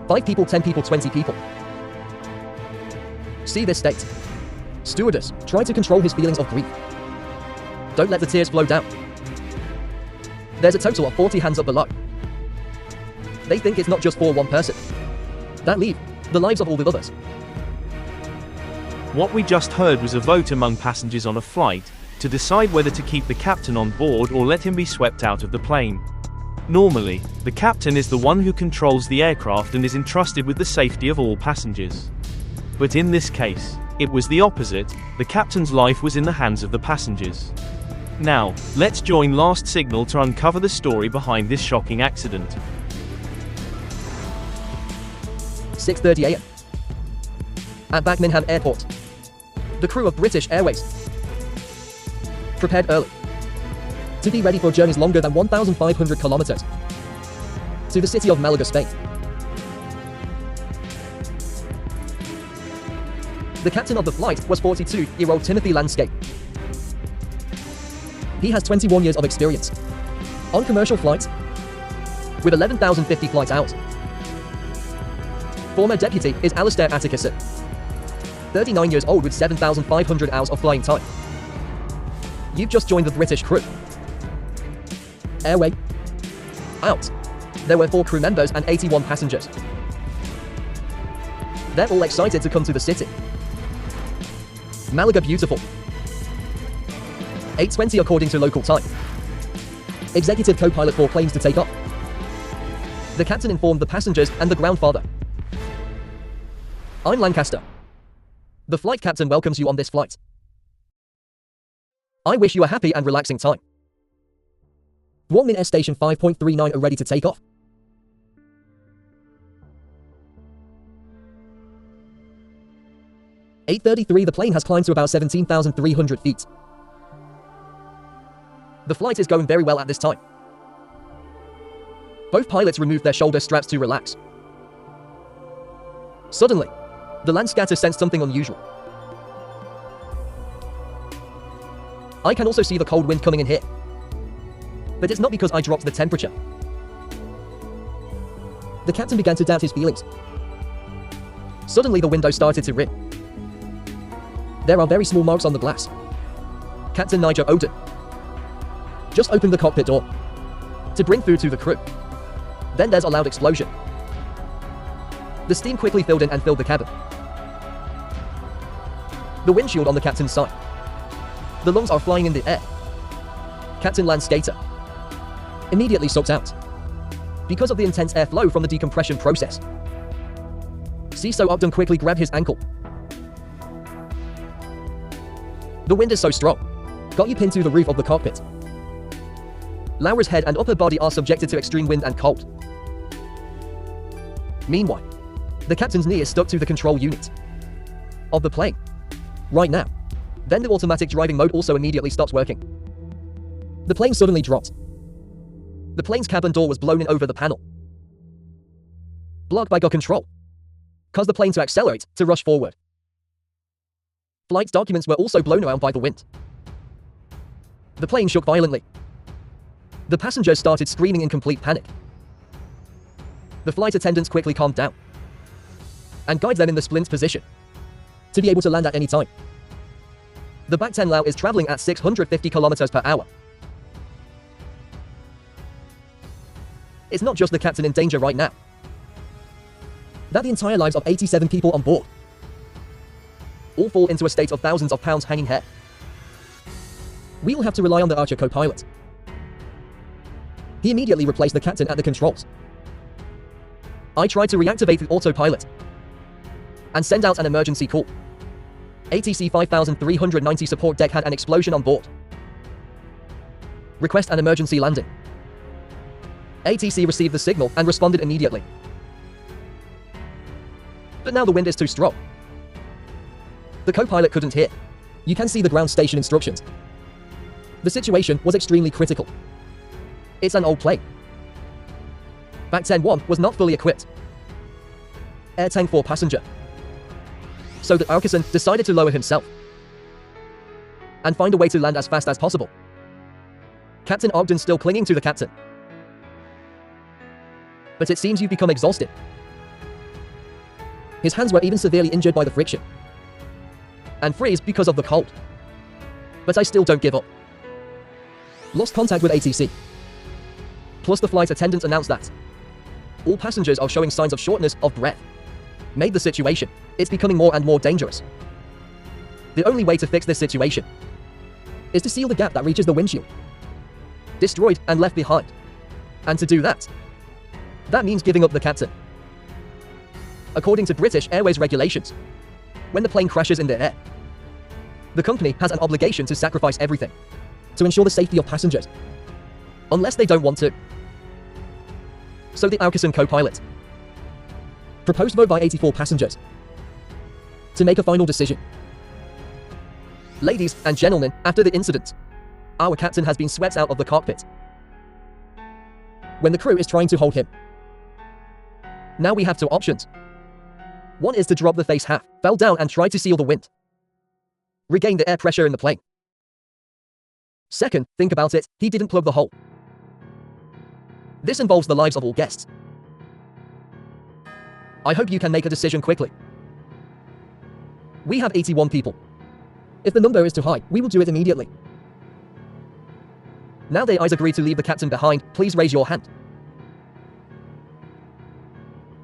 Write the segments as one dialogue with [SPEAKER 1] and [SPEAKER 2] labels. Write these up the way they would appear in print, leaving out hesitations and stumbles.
[SPEAKER 1] 5 people, 10 people, 20 people. See this state. Stewardess, try to control his feelings of grief. Don't let the tears flow down. There's a total of 40 hands up below. They think it's not just for one person. That leave the lives of all the others.
[SPEAKER 2] What we just heard was a vote among passengers on a flight to decide whether to keep the captain on board or let him be swept out of the plane. Normally, the captain is the one who controls the aircraft and is entrusted with the safety of all passengers. But in this case, it was the opposite. The captain's life was in the hands of the passengers. Now, let's join Last Signal to uncover the story behind this shocking accident.
[SPEAKER 1] 6:30 a.m. at Birmingham Airport. The crew of British Airways prepared early to be ready for journeys longer than 1,500 kilometers to the city of Malaga, Spain. The captain of the flight was 42-year-old Timothy Landscape. He has 21 years of experience on commercial flights with 11,050 flight hours. Former deputy is Alistair Atticusson, 39 years old with 7,500 hours of flying time. You've just joined the British crew. Airway out. There were 4 crew members and 81 passengers. They're all excited to come to the city. Malaga beautiful. 8:20 according to local time. Executive co-pilot 4 planes to take off. The captain informed the passengers and the ground father. I'm Lancaster. The flight captain welcomes you on this flight. I wish you a happy and relaxing time. Warmin Air Station 5.39 are ready to take off. (8:33) The plane has climbed to about 17,300 feet. The flight is going very well at this time. Both pilots removed their shoulder straps to relax. Suddenly, the Landscatter sensed something unusual. I can also see the cold wind coming in here. But it's not because I dropped the temperature. The captain began to doubt his feelings. Suddenly the window started to rip. There are very small marks on the glass. Captain Nigel Oden just opened the cockpit door to bring food to the crew. Then there's a loud explosion. The steam quickly filled in and filled the cabin. The windshield on the captain's side. The lungs are flying in the air. Captain Landscater immediately sucked out because of the intense airflow from the decompression process. CISO Ogden quickly grabbed his ankle. The wind is so strong. Got you pinned to the roof of the cockpit. Laura's head and upper body are subjected to extreme wind and cold. Meanwhile, the captain's knee is stuck to the control unit of the plane right now. Then the automatic driving mode also immediately stops working. The plane suddenly dropped. The plane's cabin door was blown in over the panel, blocked by gun control. Caused the plane to accelerate, to rush forward. Flight documents were also blown around by the wind. The plane shook violently. The passengers started screaming in complete panic. The flight attendants quickly calmed down and guided them in the splint position to be able to land at any time. The Bak 10 Lao is traveling at 650 kilometers per hour. It's not just the captain in danger right now. That the entire lives of 87 people on board all fall into a state of thousands of pounds hanging here. We will have to rely on the Archer co-pilot. He immediately replaced the captain at the controls. I tried to reactivate the autopilot and send out an emergency call. ATC 5390 support deck had an explosion on board. Request an emergency landing. ATC received the signal and responded immediately. But now the wind is too strong. The co-pilot couldn't hear. You can see the ground station instructions. The situation was extremely critical. It's an old plane. Bak 10-1 was not fully equipped. Air tank for passenger. So that Atticusson decided to lower himself and find a way to land as fast as possible. Captain Ogden still clinging to the captain. But it seems you've become exhausted. His hands were even severely injured by the friction. And freeze because of the cold. But I still don't give up. Lost contact with ATC. Plus the flight attendants announced that all passengers are showing signs of shortness of breath. Made the situation, it's becoming more and more dangerous. The only way to fix this situation is to seal the gap that reaches the windshield. Destroyed and left behind. And to do that means giving up the captain. According to British Airways regulations, when the plane crashes in the air, the company has an obligation to sacrifice everything to ensure the safety of passengers, unless they don't want to. So the Airways co-pilot proposed vote by 84 passengers to make a final decision. Ladies and gentlemen, after the incident, our captain has been swept out of the cockpit when the crew is trying to hold him. Now we have two options. One is to drop the face half, fell down and try to seal the wind. Regain the air pressure in the plane. Second, think about it, he didn't plug the hole. This involves the lives of all guests. I hope you can make a decision quickly. We have 81 people. If the number is too high, we will do it immediately. Now the eyes agree to leave the captain behind, please raise your hand.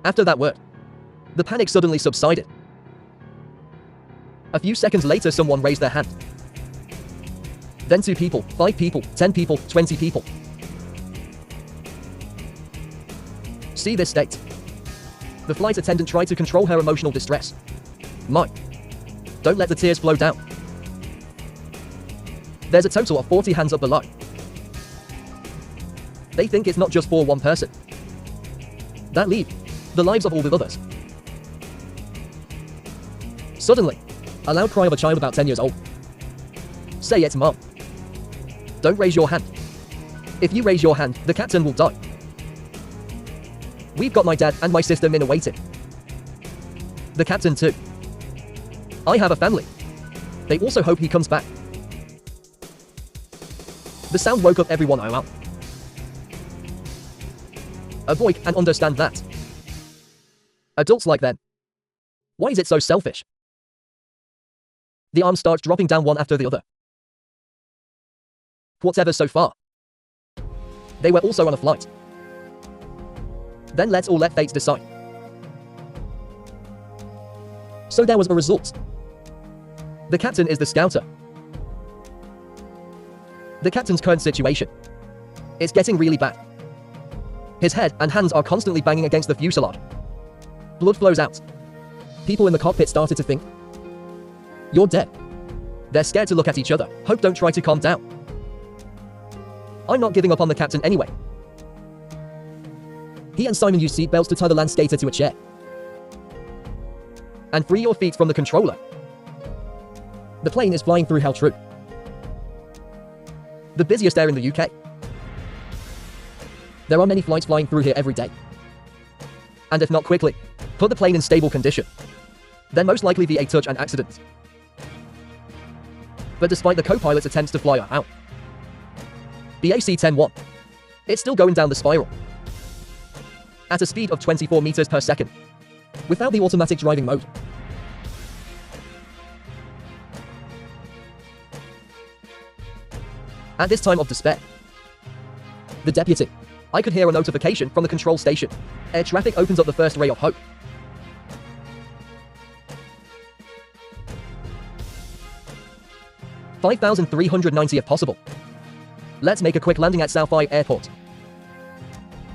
[SPEAKER 1] After that word, the panic suddenly subsided. A few seconds later, someone raised their hand. Then 2 people, 5 people, 10 people, 20 people. See this state. The flight attendant tried to control her emotional distress. Mike, don't let the tears flow down. There's a total of 40 hands up below. They think it's not just for one person. That leave the lives of all the others. Suddenly, a loud cry of a child about 10 years old. Say it's Mom. Don't raise your hand. If you raise your hand, the captain will die. We've got my dad and my sister Minna waiting. The captain too. I have a family. They also hope he comes back. The sound woke up everyone around. A boy can understand that. Adults like them. Why is it so selfish? The arms start dropping down one after the other. Whatever so far. They were also on a flight. Then let's all let fate decide. So there was a result. The captain is the scouter. The captain's current situation. It's getting really bad. His head and hands are constantly banging against the fuselage. Blood flows out. People in the cockpit started to think, you're dead. They're scared to look at each other. Hope don't try to calm down. I'm not giving up on the captain anyway. He and Simon used seatbelts to tie the land skater to a chair. And free your feet from the controller. The plane is flying through hell true. The busiest air in the UK. There are many flights flying through here every day. And if not quickly, put the plane in stable condition, then most likely be a touch and accident. But despite the co-pilot's attempts to fly her out, the AC-10-1, it's still going down the spiral. At a speed of 24 meters per second, without the automatic driving mode. At this time of despair, the deputy, I could hear a notification from the control station. Air traffic opens up the first ray of hope. $5,390 if possible. Let's make a quick landing at Southie Airport.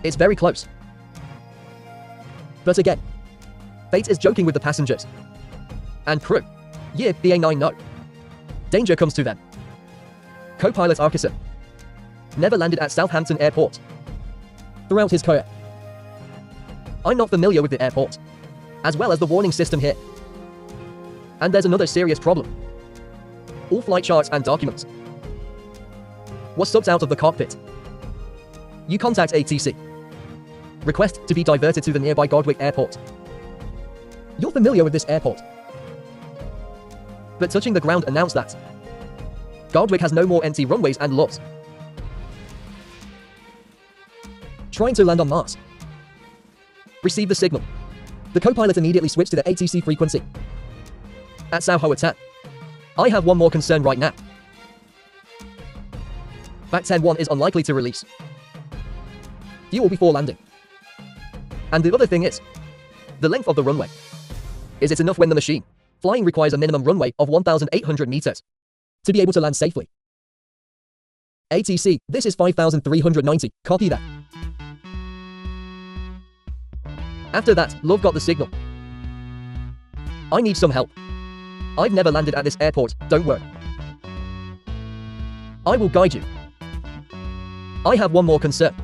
[SPEAKER 1] It's very close. But again, fate is joking with the passengers and crew. Yeah, BA9 no. Danger comes to them. Co-pilot Arkeson never landed at Southampton Airport throughout his career. I'm not familiar with the airport, as well as the warning system here. And there's another serious problem. All flight charts and documents was sucked out of the cockpit. You contact ATC. Request to be diverted to the nearby Godwick Airport. You're familiar with this airport. But touching the ground announced that Godwick has no more empty runways and lots. Trying to land on Mars. Receive the signal. The co-pilot immediately switched to the ATC frequency. At Sao Hoatan. I have one more concern right now. Back 10-1 is unlikely to release fuel before landing. And the other thing is, the length of the runway. Is it enough when the machine flying requires a minimum runway of 1,800 meters to be able to land safely? ATC, this is 5,390, copy that. After that, Love got the signal. I need some help. I've never landed at this airport, don't worry. I will guide you. I have one more concern.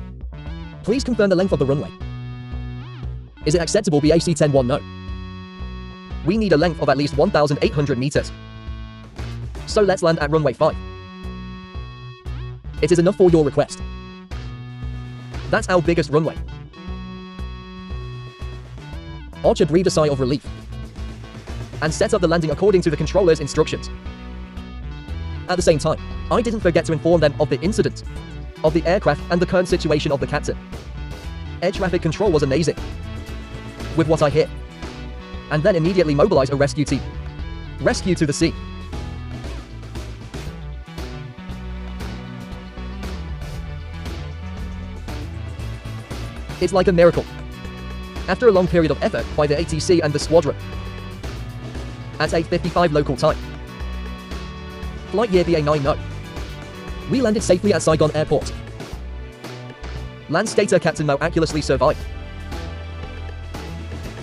[SPEAKER 1] Please confirm the length of the runway. Is it acceptable BAC 10-1? No. We need a length of at least 1,800 meters. So let's land at runway 5. It is enough for your request. That's our biggest runway. Archer breathed a sigh of relief and set up the landing according to the controller's instructions. At the same time, I didn't forget to inform them of the incident, of the aircraft and the current situation of the captain. Air traffic control was amazing with what I hear, and then immediately mobilize a rescue team. Rescue to the sea. It's like a miracle. After a long period of effort by the ATC and the squadron. At 8:55 local time. Flight year BA90. We landed safely at Saigon Airport. Land skater Captain miraculously survived.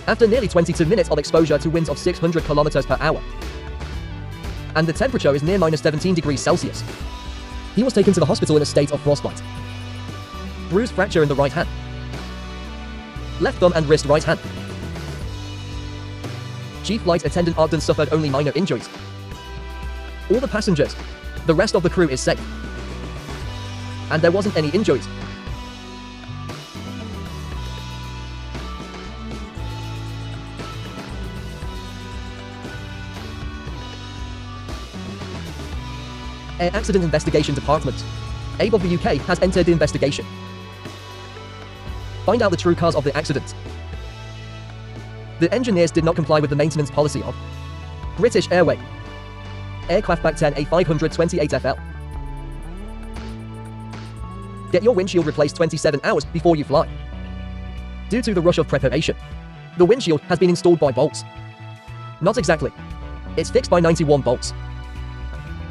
[SPEAKER 1] After nearly 22 minutes of exposure to winds of 600 kilometers per hour. And the temperature is near -17 degrees Celsius. He was taken to the hospital in a state of frostbite. Bruised fracture in the right hand. Left thumb and wrist right hand. Chief flight attendant Ogden suffered only minor injuries. All the passengers, the rest of the crew is safe. And there wasn't any injuries. Air Accident Investigation Department, ABE of the UK, has entered the investigation. Find out the true cause of the accident. The engineers did not comply with the maintenance policy of British Airways. Aircraft Back 10 A528FL. Get your windshield replaced 27 hours before you fly. Due to the rush of preparation, the windshield has been installed by bolts. Not exactly. It's fixed by 91 bolts.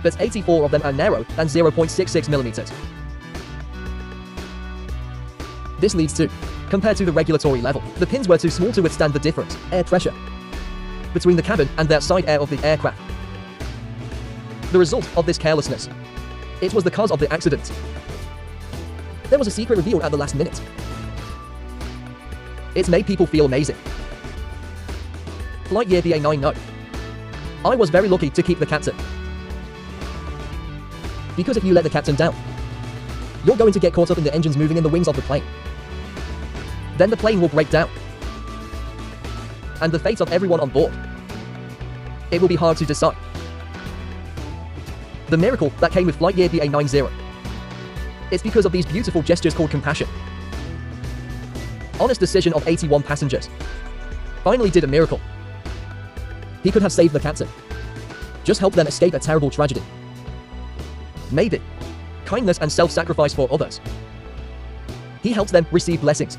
[SPEAKER 1] But 84 of them are narrow and 0.66 millimeters. This leads to, compared to the regulatory level, the pins were too small to withstand the different air pressure between the cabin and the outside air of the aircraft. The result of this carelessness, it was the cause of the accident. There was a secret revealed at the last minute. It's made people feel amazing. Flight year BA90. I was very lucky to keep the captain. Because if you let the captain down, you're going to get caught up in the engines moving in the wings of the plane. Then the plane will break down. And the fate of everyone on board. It will be hard to decide. The miracle that came with flight year BA90. It's because of these beautiful gestures called compassion. Honest decision of 81 passengers. Finally did a miracle. He could have saved the captain. Just help them escape a terrible tragedy. Maybe kindness and self-sacrifice for others. He helped them receive blessings.